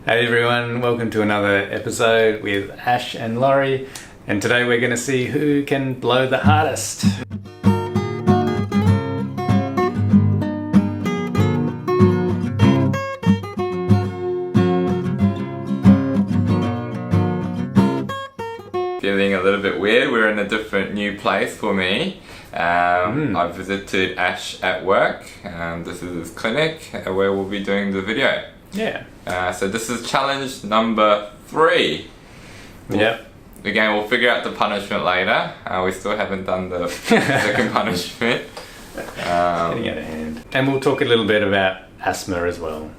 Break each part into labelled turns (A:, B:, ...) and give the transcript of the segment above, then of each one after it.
A: Hey everyone, welcome to another episode with Ash and Laurie, and today we're going to see who can blow the hardest.
B: Feeling a little bit weird. We're in a different new place for me. I visited Ash at work. This is his clinic where we'll be doing the video.
A: Yeah.
B: So this is challenge number 3.
A: Yep.
B: Again, we'll figure out the punishment later. We still haven't done the second punishment.
A: Getting out of hand. And we'll talk a little bit about asthma as well.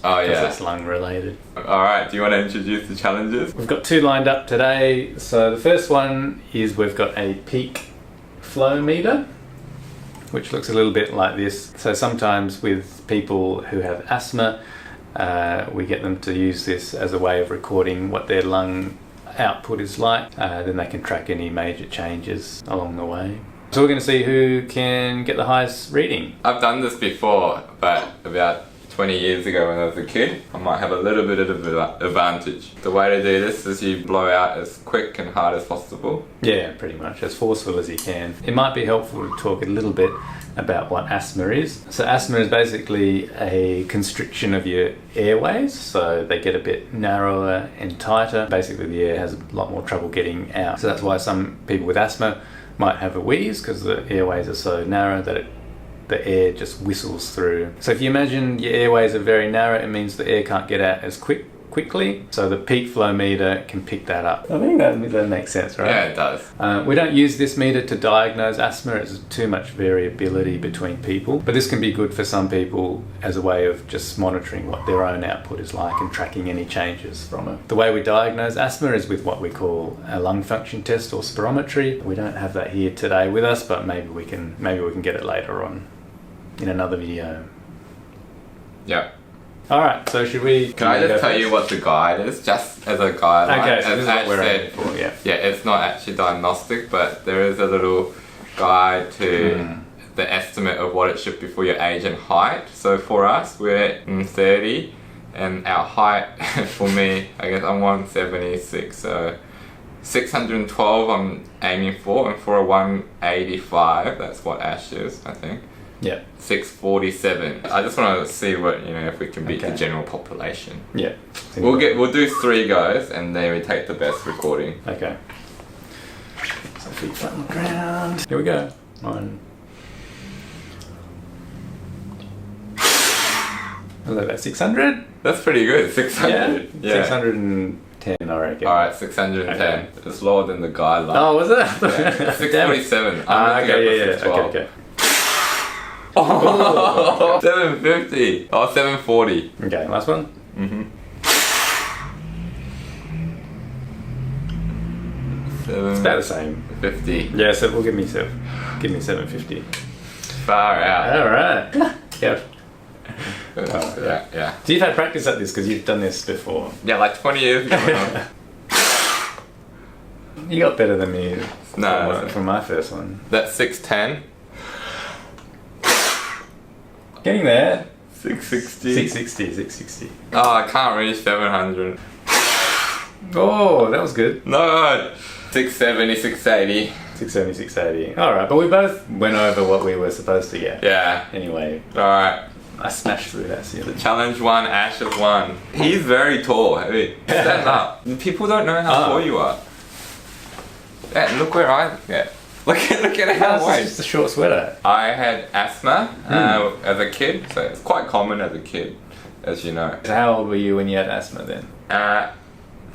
B: Oh yeah.
A: Because that's lung related.
B: Alright, do you want to introduce the challenges?
A: We've got 2 lined up today. So the first one is we've got a peak flow meter, which looks a little bit like this. So sometimes with people who have asthma, we get them to use this as a way of recording what their lung output is like. Then they can track any major changes along the way. So we're going to see who can get the highest reading.
B: I've done this before, but about 20 years ago when I was a kid, I might have a little bit of an advantage. The way to do this is you blow out as quick and hard as possible.
A: Yeah, pretty much, as forceful as you can. It might be helpful to talk a little bit about what asthma is. So asthma is basically a constriction of your airways, so they get a bit narrower and tighter. Basically the air has a lot more trouble getting out. So that's why some people with asthma might have a wheeze, because the airways are so narrow that the air just whistles through. So if you imagine your airways are very narrow, it means the air can't get out as quickly. So the peak flow meter can pick that up. I think that makes sense, right?
B: Yeah, it does.
A: We don't use this meter to diagnose asthma. It's too much variability between people. But this can be good for some people as a way of just monitoring what their own output is like and tracking any changes from it. The way we diagnose asthma is with what we call a lung function test or spirometry. We don't have that here today with us, but maybe we can get it later on in another video.
B: Yeah.
A: Alright, so should we...
B: Can I just tell you what the guide is? Just as a guideline.
A: Okay, so
B: as
A: this is what we're aiming for, yeah.
B: Yeah, it's not actually diagnostic, but there is a little guide to the estimate of what it should be for your age and height. So for us, we're 30, and our height, for me, I guess I'm 176, so 612 I'm aiming for, and for a 185, that's what Ash is, I think.
A: Yeah.
B: 647. I just want to see what, if we can beat the general population.
A: Yeah.
B: We'll do 3 goes, and then we take the best recording.
A: Okay. So feet flat on the ground. Here we go. 1. Was that about 600?
B: That's pretty good. 600.
A: Yeah. 610, I reckon.
B: Alright, 610. Okay. It's lower than the guideline.
A: Oh, was it?
B: Yeah. 647.
A: Okay.
B: Oh, 750. Oh, 740.
A: Okay, last one. It's about the same.
B: 50.
A: Yeah, so we'll give me 750.
B: Far out.
A: All right. Yeah.
B: Yeah.
A: So you've had practice at this because you've done this before.
B: Yeah, like 20 years ago.
A: You got better than me.
B: No,
A: from my first one.
B: That's 610.
A: Getting there.
B: 660.
A: 660.
B: Oh, I can't reach 700.
A: Oh, that was good.
B: No. 670, 680.
A: 670, 680. Alright, but we both went over what we were supposed to get.
B: Yeah.
A: Anyway.
B: Alright.
A: I smashed through that ceiling.
B: Challenge 1, Ash has won. He's very tall. Hey, stand up. People don't know how tall you are. Yeah, look where I get. Look at how
A: It's just a short sweater.
B: I had asthma as a kid, so it's quite common as a kid, as you know.
A: So how old were you when you had asthma then?
B: I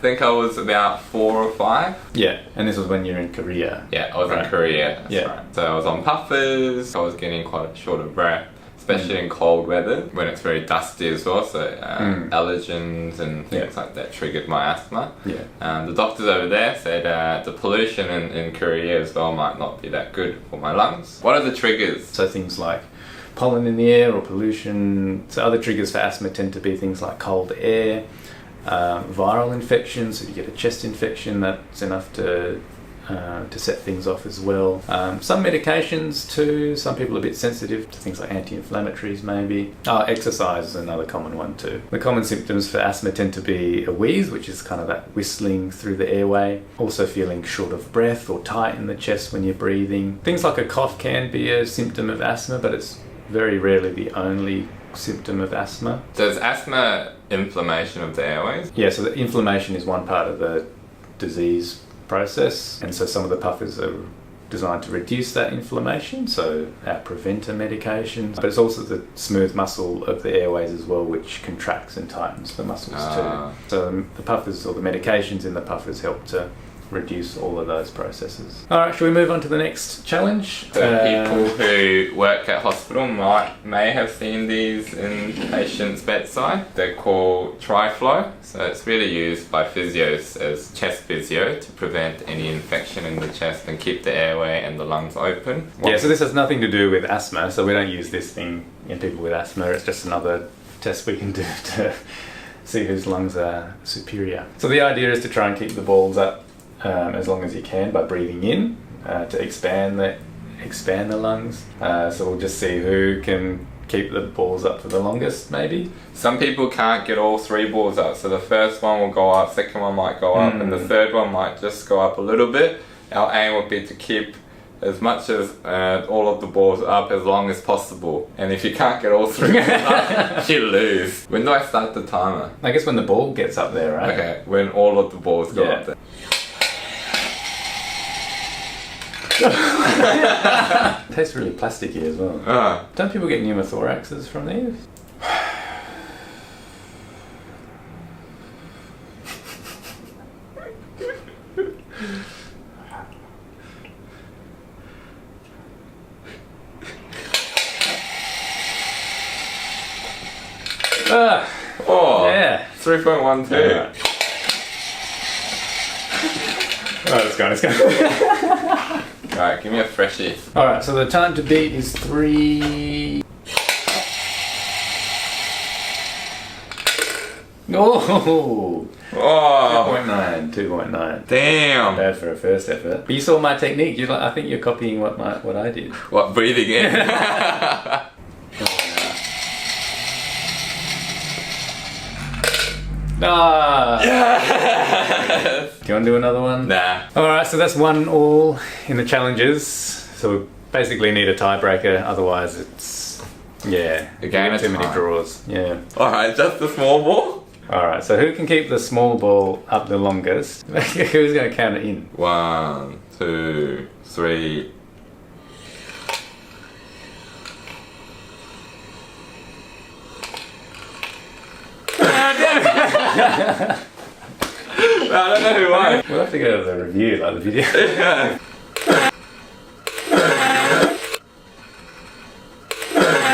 B: think I was about 4 or 5.
A: Yeah, and this was when you were in Korea.
B: Yeah, I was in Korea. That's
A: Yeah.
B: right. So I was on puffers. I was getting quite short of breath, especially in cold weather when it's very dusty as well. So allergens and things like that triggered my asthma.
A: Yeah.
B: The doctors over there said the pollution in Korea as well might not be that good for my lungs. What are the triggers?
A: So things like pollen in the air or pollution. So other triggers for asthma tend to be things like cold air, viral infections. If you get a chest infection, that's enough to to set things off as well. Some medications too. Some people are a bit sensitive to things like anti-inflammatories maybe. Exercise is another common one too. The common symptoms for asthma tend to be a wheeze, which is kind of that whistling through the airway. Also feeling short of breath or tight in the chest when you're breathing. Things like a cough can be a symptom of asthma, but it's very rarely the only symptom of asthma.
B: Does asthma inflammation of the airways?
A: Yeah, so the inflammation is one part of the disease process, and so some of the puffers are designed to reduce that inflammation, so our preventer medications, but it's also the smooth muscle of the airways as well, which contracts and tightens the muscles too. So the puffers, or the medications in the puffers, help to reduce all of those processes. Alright, shall we move on to the next challenge?
B: So people who work at hospital may have seen these in patients' bedside. They're called TriFlow. So it's really used by physios as chest physio to prevent any infection in the chest and keep the airway and the lungs open.
A: Yeah, so this has nothing to do with asthma, so we don't use this thing in people with asthma. It's just another test we can do to see whose lungs are superior. So the idea is to try and keep the balls up as long as you can by breathing in to expand the lungs. So we'll just see who can keep the balls up for the longest, maybe.
B: Some people can't get all 3 balls up, so the first one will go up, second one might go up, and the third one might just go up a little bit. Our aim would be to keep as much as all of the balls up as long as possible. And if you can't get all 3 up, you lose. When do I start the timer?
A: I guess when the ball gets up there, right?
B: Okay, when all of the balls go up there.
A: Tastes really plasticky as well. Don't people get pneumothoraxes from these? Yeah.
B: 3.12.
A: Alright, let's go.
B: Alright, give me a freshie.
A: Alright, so the time to beat is 3... Oh! 2.9.
B: Damn.
A: Bad for a first effort. But you saw my technique. I think you're copying what I did.
B: What, breathing in?
A: Yes! Do you want to do another one?
B: Nah.
A: Alright, so that's 1-1 in the challenges. So we basically need a tiebreaker, otherwise it's... Yeah.
B: Again,
A: too many draws. Yeah.
B: Alright, just the small ball?
A: Alright, so who can keep the small ball up the longest? Who's going to count it in?
B: 1, 2, 3... I don't know who won.
A: We'll have to go to the review, like the video.
B: Yeah.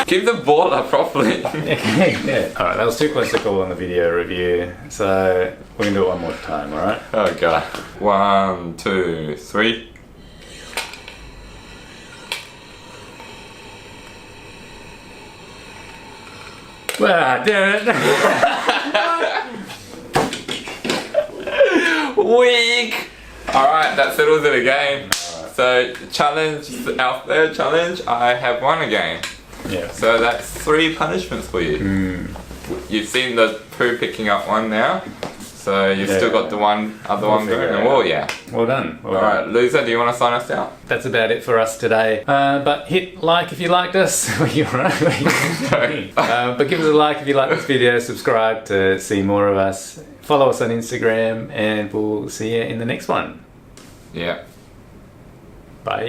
B: Keep the ball up properly.
A: Yeah. Alright, that was too close to call on the video review, so we can do it one more time, alright?
B: Oh god. 1, 2, 3.
A: Well, damn it.
B: Weak! Alright, that settles it again. So, challenge, our third challenge, I have won again.
A: Yeah.
B: So that's 3 punishments for you. You've seen the poo picking up one now. So you've still got the other one going. Well, yeah.
A: Well done.
B: Alright, loser, do you want to sign us out?
A: That's about it for us today. But hit like if you liked us. You're right. But give us a like if you like this video. Subscribe to see more of us. Follow us on Instagram, and we'll see you in the next one.
B: Yeah.
A: Bye.